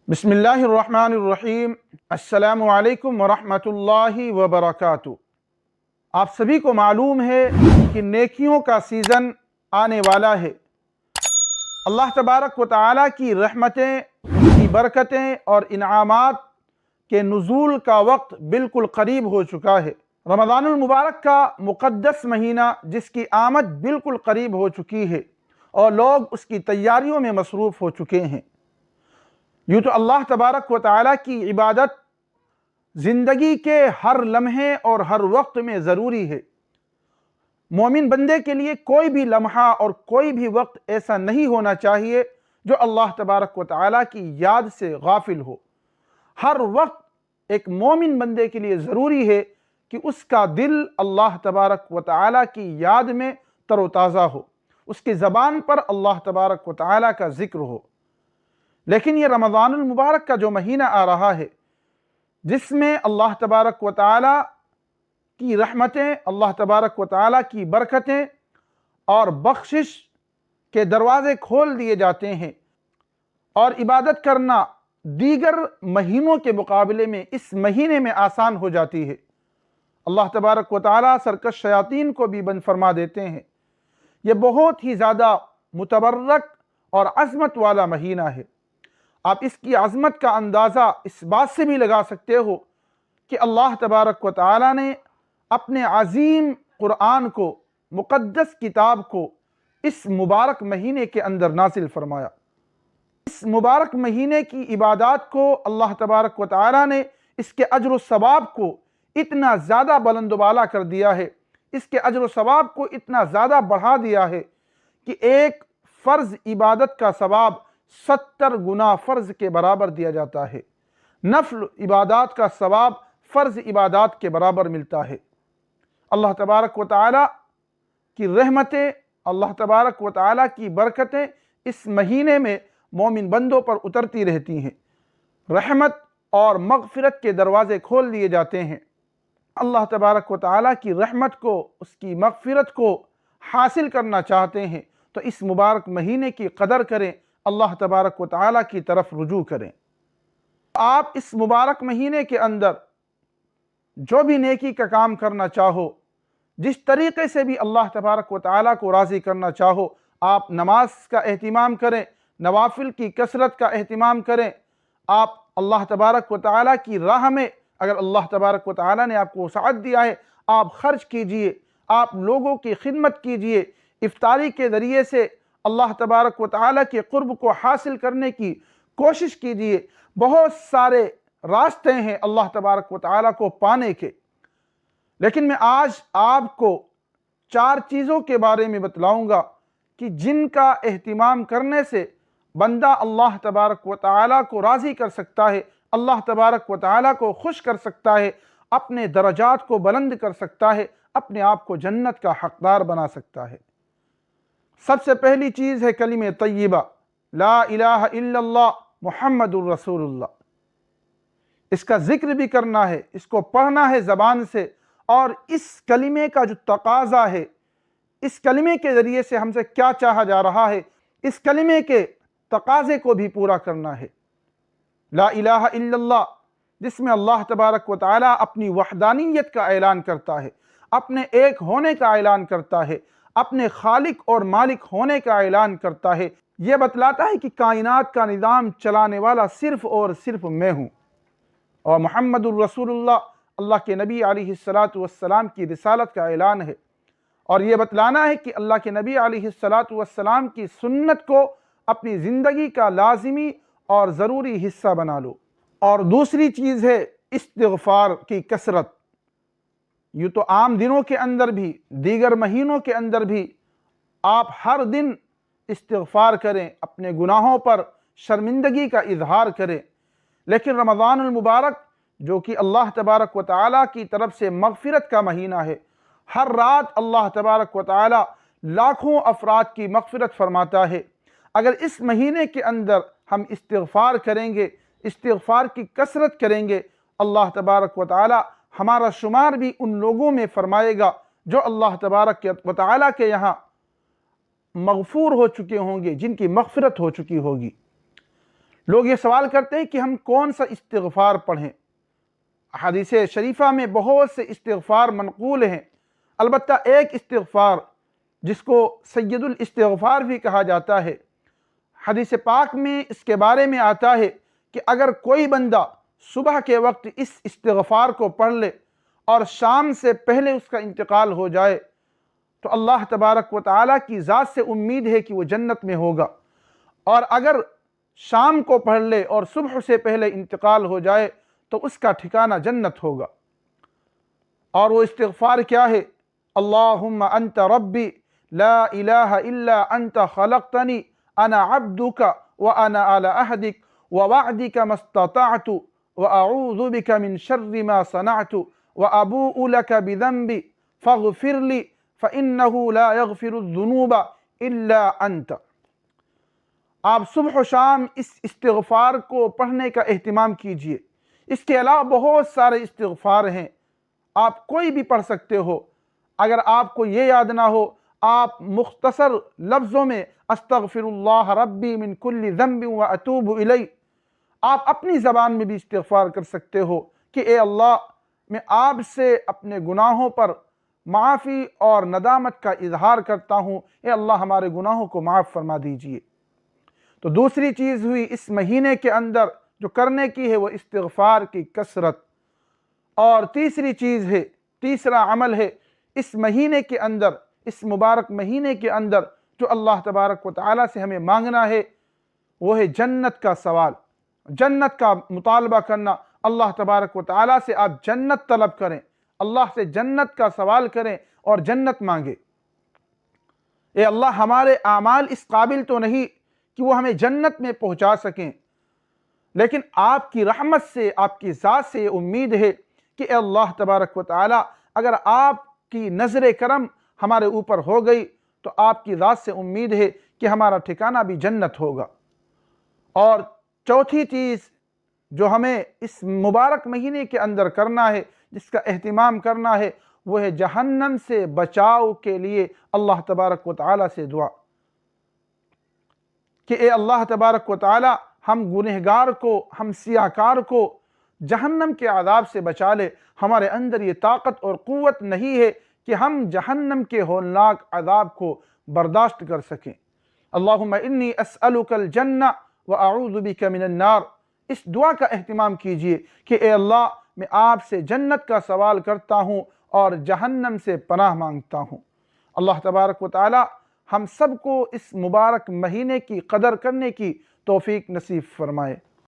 बिस्मिल्लाहिर्रहमानिर्रहीम। अस्सलामु अलैकुम वरहमतुल्लाहि वबरकातुहू। आप सभी को मालूम है कि नेकियों का सीज़न आने वाला है। अल्लाह तबारक व तआला की रहमतें, की बरकतें और इनामात के नुज़ूल का वक्त बिल्कुल करीब हो चुका है। रमज़ानुल मुबारक का मुक़द्दस महीना जिसकी आमद बिल्कुल करीब हो चुकी है और लोग उसकी तैयारियों में मसरूफ़ हो चुके हैं। यूँ तो अल्लाह तबारक व तआला की इबादत ज़िंदगी के हर लम्हे और हर वक्त में ज़रूरी है। मोमिन बंदे के लिए कोई भी लम्हा और कोई भी वक्त ऐसा नहीं होना चाहिए जो अल्लाह तबारक व तआला की याद से गाफिल हो। हर वक्त एक मोमिन बंदे के लिए ज़रूरी है कि उसका दिल अल्लाह तबारक व तआला की याद में तरोताज़ा हो, उसकी ज़बान पर अल्लाह तबारक व तआला का ज़िक्र हो। लेकिन ये रमज़ानुल मुबारक का जो महीना आ रहा है, जिसमें अल्लाह तबारक व तआला की रहमतें, अल्लाह तबारक व तआला की बरकतें और बख्शिश के दरवाज़े खोल दिए जाते हैं और इबादत करना दीगर महीनों के मुकाबले में इस महीने में आसान हो जाती है। अल्लाह तबारक व तआला सरकश शयातीन को भी बंद फरमा देते हैं। यह बहुत ही ज़्यादा मुतबर्रक और अज़मत वाला महीना है। आप इसकी अज़मत का अंदाज़ा इस बात से भी लगा सकते हो कि अल्लाह तबारक व तआला ने अपने अज़ीम क़ुरआन को, मुक़द्दस किताब को इस मुबारक महीने के अंदर नाज़िल फरमाया। इस मुबारक महीने की इबादत को अल्लाह तबारक व तआला ने इसके अज्र व सवाब को इतना ज़्यादा बुलंद वाला कर दिया है, इसके अज्र व सवाब को इतना ज़्यादा बढ़ा दिया है कि एक फ़र्ज़ इबादत का सवाब 70 गुना फ़र्ज़ के बराबर दिया जाता है। नफ़ल इबादत का सवाब फ़र्ज़ इबादत के बराबर मिलता है। अल्लाह तबारक व तआला की रहमतें, अल्लाह तबारक व तआला की बरकतें इस महीने में मोमिन बंदों पर उतरती रहती हैं। रहमत और मग़फ़िरत के दरवाज़े खोल दिए जाते हैं। अल्लाह तबारक व तआला की रहमत को, उसकी मग़फ़िरत को हासिल करना चाहते हैं तो इस मुबारक महीने की कदर करें, अल्लाह तबारक व तआला की तरफ रुजू करें। आप इस मुबारक महीने के अंदर जो भी नेकी का काम करना चाहो, जिस तरीक़े से भी अल्लाह तबारक व तआला को राज़ी करना चाहो, आप नमाज का एहतिमाम करें, नवाफिल की कसरत का एहतिमाम करें। आप अल्लाह तबारक व तआला की राह में, अगर अल्लाह तबारक व तआला ने आपको वसाअत दिया है, आप खर्च कीजिए, आप लोगों की खिदमत कीजिए। इफ्तारी के ज़रिए से अल्लाह तबारक व तआला के क़ुर्ब को हासिल करने की कोशिश कीजिए। बहुत सारे रास्ते हैं अल्लाह तबारक व तआला को पाने के, लेकिन मैं आज आपको 4 चीज़ों के बारे में बतलाऊँगा कि जिनका एहतिमाम करने से बंदा अल्लाह तबारक व तआला को राज़ी कर सकता है, अल्लाह तबारक व तआला को खुश कर सकता है, अपने दरजात को बुलंद कर सकता है, अपने आप को जन्नत का हक़दार बना सकता है। सबसे पहली चीज़ है कलिमे तय्यबा, ला इलाहा इल्लल्लाह मुहम्मदुर रसूलुल्लाह। इसका ज़िक्र भी करना है, इसको पढ़ना है ज़बान से, और इस कलिमे का जो तकाज़ा है, इस कलिमे के ज़रिए से हमसे क्या चाहा जा रहा है, इस कलिमे के तकाज़े को भी पूरा करना है। ला इलाहा इल्लल्लाह, जिसमें अल्लाह तबारक व तआला अपनी वहदानियत का ऐलान करता है, अपने एक होने का ऐलान करता है, अपने खालिक और मालिक होने का ऐलान करता है। यह बतलाता है कि कायनात का निज़ाम चलाने वाला सिर्फ़ और सिर्फ़ मैं हूँ, और मुहम्मदुर रसूलुल्लाह अल्लाह के नबी अलैहिस्सलातु वस्सलाम की रिसालत का ऐलान है। और यह बतलाना है कि अल्लाह के नबी अलैहिस्सलातु वस्सलाम की सुन्नत को अपनी ज़िंदगी का लाज़िमी और ज़रूरी हिस्सा बना लो। और दूसरी चीज़ है इस्तिग़फ़ार की कसरत। यूँ तो आम दिनों के अंदर भी, दीगर महीनों के अंदर भी आप हर दिन इस्तिग़फ़ार करें, अपने गुनाहों पर शर्मिंदगी का इज़हार करें। लेकिन रमज़ानुल मुबारक, जो कि अल्लाह तबारक व तआला की तरफ से मग़फ़िरत का महीना है, हर रात अल्लाह तबारक व तआला लाखों अफ़राद की मग़फ़िरत फरमाता है। अगर इस महीने के अंदर हम इस्तिग़फ़ार करेंगे, इस्तिग़फ़ार की कसरत करेंगे, अल्लाह तबारक व तआला हमारा शुमार भी उन लोगों में फरमाएगा जो अल्लाह तबारक व तआला के यहाँ मग़फ़ूर हो चुके होंगे, जिनकी मग़फ़िरत हो चुकी होगी। لوگ یہ سوال کرتے ہیں کہ ہم کون سا استغفار پڑھیں۔ حدیث شریفہ میں بہت سے استغفار منقول ہیں، البتہ ایک استغفار جس کو سید الاستغفار بھی کہا جاتا ہے، حدیث پاک میں اس کے بارے میں آتا ہے کہ اگر کوئی بندہ صبح کے وقت اس استغفار کو پڑھ لے اور شام سے پہلے اس کا انتقال ہو جائے تو اللہ تبارک و تعالیٰ کی ذات سے امید ہے کہ وہ جنت میں ہوگا، اور اگر شام کو پڑھ لے اور صبح سے پہلے انتقال ہو جائے تو اس کا ٹھکانہ جنت ہوگا۔ اور وہ استغفار کیا ہے؟ اللہم انت ربی لا الہ الا انت خلقتنی انا عبدک وانا علی عہدک ووعدک ما استطعت واعوذ بک من شر ما صنعت وابوء لک بذنبی فاغفر لی فانہ لا یغفر الذنوب الا انت۔ آپ صبح و شام اس استغفار کو پڑھنے کا اہتمام کیجئے۔ اس کے علاوہ بہت سارے استغفار ہیں، آپ کوئی بھی پڑھ سکتے ہو۔ اگر آپ کو یہ یاد نہ ہو، آپ مختصر لفظوں میں استغفر اللہ ربی من کل ذنب و اتوب الیہ، آپ اپنی زبان میں بھی استغفار کر سکتے ہو کہ اے اللہ، میں آپ سے اپنے گناہوں پر معافی اور ندامت کا اظہار کرتا ہوں، اے اللہ ہمارے گناہوں کو معاف فرما دیجئے۔ تو دوسری چیز ہوئی اس مہینے کے اندر جو کرنے کی ہے وہ استغفار کی کثرت، اور تیسری چیز ہے، تیسرا عمل ہے اس مہینے کے اندر، اس مبارک مہینے کے اندر جو اللہ تبارک و تعالیٰ سے ہمیں مانگنا ہے وہ ہے جنت کا سوال، جنت کا مطالبہ کرنا۔ اللہ تبارک و تعالیٰ سے آپ جنت طلب کریں، اللہ سے جنت کا سوال کریں اور جنت مانگیں۔ اے اللہ، ہمارے اعمال اس قابل تو نہیں کہ وہ ہمیں جنت میں پہنچا سکیں، لیکن آپ کی رحمت سے، آپ کی ذات سے یہ امید ہے کہ اے اللہ تبارک و تعالیٰ، اگر آپ کی نظر کرم ہمارے اوپر ہو گئی تو آپ کی ذات سے امید ہے کہ ہمارا ٹھکانہ بھی جنت ہوگا۔ اور چوتھی چیز جو ہمیں اس مبارک مہینے کے اندر کرنا ہے، جس کا اہتمام کرنا ہے، وہ ہے جہنم سے بچاؤ کے لیے اللہ تبارک و تعالیٰ سے دعا کہ اے اللہ تبارک و تعالیٰ، ہم گنہگار کو، ہم سیاہکار کو جہنم کے عذاب سے بچا لے۔ ہمارے اندر یہ طاقت اور قوت نہیں ہے کہ ہم جہنم کے ہولناک عذاب کو برداشت کر سکیں۔ اللہم انی اسألک الجنہ واعوذ بک من النار۔ اس دعا کا اہتمام کیجئے کہ اے اللہ، میں آپ سے جنت کا سوال کرتا ہوں اور جہنم سے پناہ مانگتا ہوں۔ اللہ تبارک و تعالی ہم سب کو اس مبارک مہینے کی قدر کرنے کی توفیق نصیب فرمائے۔